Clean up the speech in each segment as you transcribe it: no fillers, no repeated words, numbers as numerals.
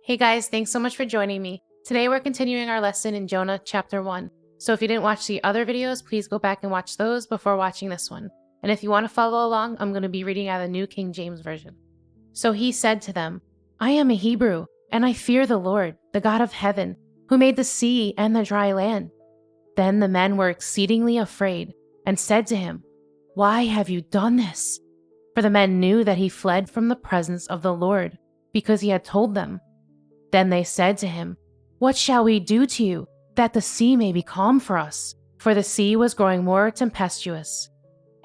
Hey guys, thanks so much for joining me. Today we're continuing our lesson in Jonah chapter 1. So if you didn't watch the other videos, please go back and watch those before watching this one. And if you want to follow along, I'm going to be reading out of the New King James Version. So he said to them, I am a Hebrew, and I fear the Lord, the God of heaven, who made the sea and the dry land. Then the men were exceedingly afraid and said to him, Why have you done this? For the men knew that he fled from the presence of the Lord, because he had told them. Then they said to him, What shall we do to you, that the sea may be calm for us? For the sea was growing more tempestuous.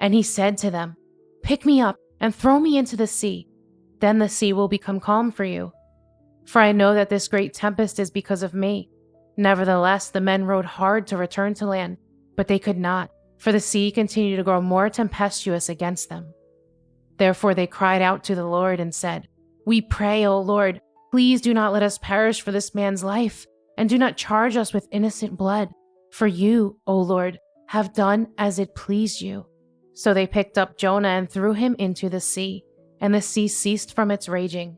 And he said to them, Pick me up and throw me into the sea. Then the sea will become calm for you. For I know that this great tempest is because of me. Nevertheless, the men rowed hard to return to land, but they could not, for the sea continued to grow more tempestuous against them. Therefore they cried out to the Lord and said, We pray, O Lord, please do not let us perish for this man's life, and do not charge us with innocent blood. For you, O Lord, have done as it pleased you. So they picked up Jonah and threw him into the sea, and the sea ceased from its raging.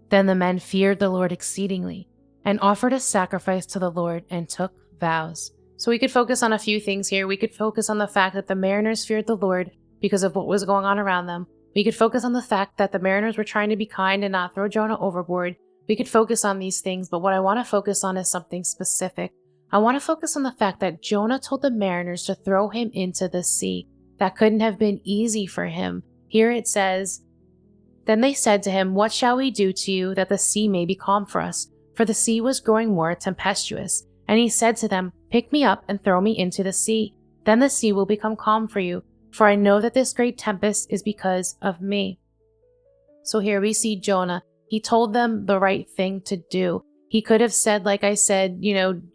Then the men feared the Lord exceedingly, and offered a sacrifice to the Lord and took vows. So we could focus on a few things here. We could focus on the fact that the mariners feared the Lord because of what was going on around them. We could focus on the fact that the mariners were trying to be kind and not throw Jonah overboard. We could focus on these things, but what I want to focus on is something specific. I want to focus on the fact that Jonah told the mariners to throw him into the sea. That couldn't have been easy for him. Here it says, Then they said to him, What shall we do to you, that the sea may be calm for us? For the sea was growing more tempestuous. And he said to them, Pick me up and throw me into the sea. Then the sea will become calm for you. For I know that this great tempest is because of me. So here we see Jonah. He told them the right thing to do. He could have said, like I said,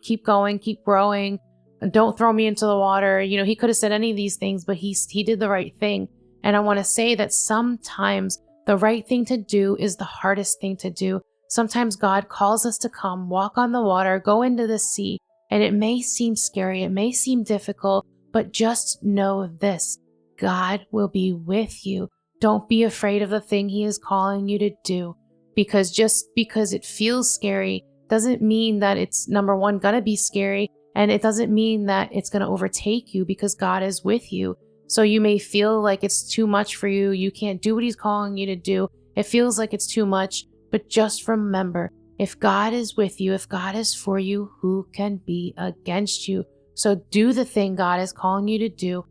keep going, keep rowing, don't throw me into the water. He could have said any of these things, but he did the right thing. And I want to say that sometimes the right thing to do is the hardest thing to do. Sometimes God calls us to come, walk on the water, go into the sea, and it may seem scary, it may seem difficult, but just know this, God will be with you. Don't be afraid of the thing He is calling you to do. Because just because it feels scary doesn't mean that it's, number one, gonna be scary, and it doesn't mean that it's gonna overtake you, because God is with you. So you may feel like it's too much for you, you can't do what He's calling you to do, it feels like it's too much, but just remember, if God is with you, if God is for you, who can be against you? So do the thing God is calling you to do,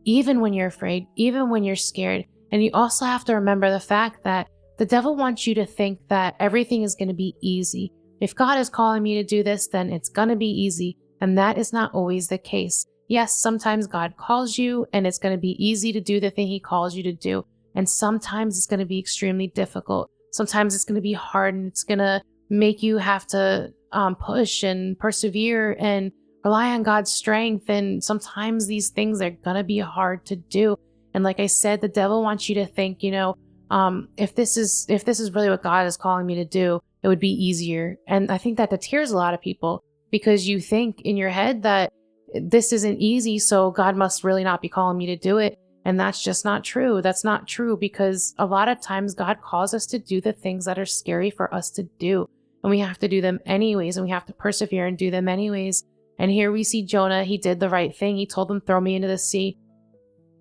even when you're afraid, even when you're scared. And you also have to remember the fact that the devil wants you to think that everything is going to be easy. If God is calling me to do this, then it's going to be easy. And that is not always the case. Yes, sometimes God calls you and it's going to be easy to do the thing He calls you to do. And sometimes it's going to be extremely difficult. Sometimes it's going to be hard, and it's going to make you have to push and persevere and rely on God's strength. And sometimes these things are going to be hard to do. And like I said, the devil wants you to think, if this is really what God is calling me to do, it would be easier. And I think that deters a lot of people, because you think in your head that this isn't easy, so God must really not be calling me to do it. And that's just not true. That's not true, because a lot of times God calls us to do the things that are scary for us to do. And we have to do them anyways, and we have to persevere and do them anyways. And here we see Jonah, he did the right thing. He told them, throw me into the sea.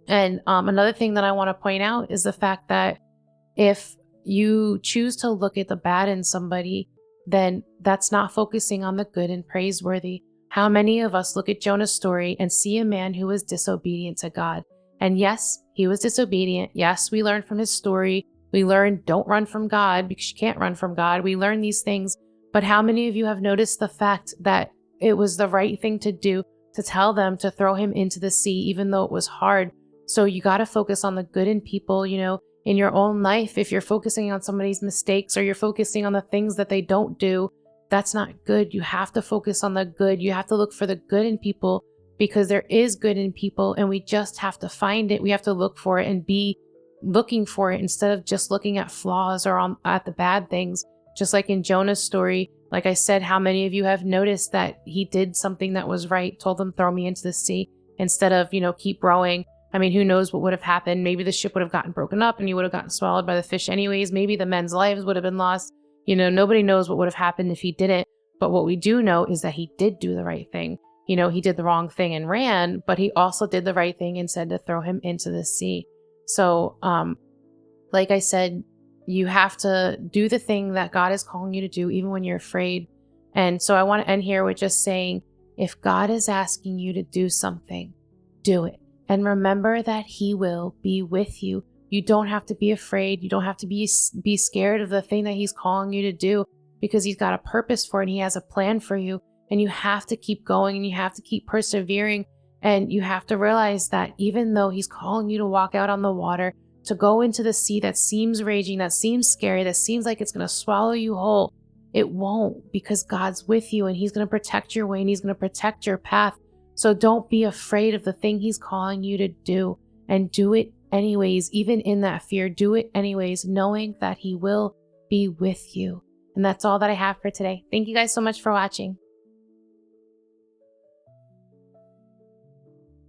And another thing that I want to point out is the fact that if you choose to look at the bad in somebody, then that's not focusing on the good and praiseworthy. How many of us look at Jonah's story and see a man who was disobedient to God? And yes, he was disobedient. Yes, we learned from his story. We learned don't run from God, because you can't run from God. We learn these things. But how many of you have noticed the fact that it was the right thing to do to tell them to throw him into the sea, even though it was hard? So you got to focus on the good in people, in your own life. If you're focusing on somebody's mistakes, or you're focusing on the things that they don't do, that's not good. You have to focus on the good. You have to look for the good in people, because there is good in people, and we just have to find it. We have to look for it and be looking for it, instead of just looking at flaws or at the bad things. Just like in Jonah's story, like I said, how many of you have noticed that he did something that was right, told them, throw me into the sea, instead of, keep rowing. I mean, who knows what would have happened? Maybe the ship would have gotten broken up and he would have gotten swallowed by the fish anyways. Maybe the men's lives would have been lost. Nobody knows what would have happened if he didn't. But what we do know is that he did do the right thing. He did the wrong thing and ran, but he also did the right thing and said to throw him into the sea. So, like I said, you have to do the thing that God is calling you to do, even when you're afraid. And so I want to end here with just saying, if God is asking you to do something, do it. And remember that he will be with you. You don't have to be afraid. You don't have to be scared of the thing that he's calling you to do, because he's got a purpose for it and he has a plan for you. And you have to keep going and you have to keep persevering. And you have to realize that even though he's calling you to walk out on the water, to go into the sea that seems raging, that seems scary, that seems like it's going to swallow you whole, it won't, because God's with you and he's going to protect your way and he's going to protect your path. So don't be afraid of the thing he's calling you to do, and do it anyways. Even in that fear, do it anyways, knowing that he will be with you. And that's all that I have for today. Thank you guys so much for watching.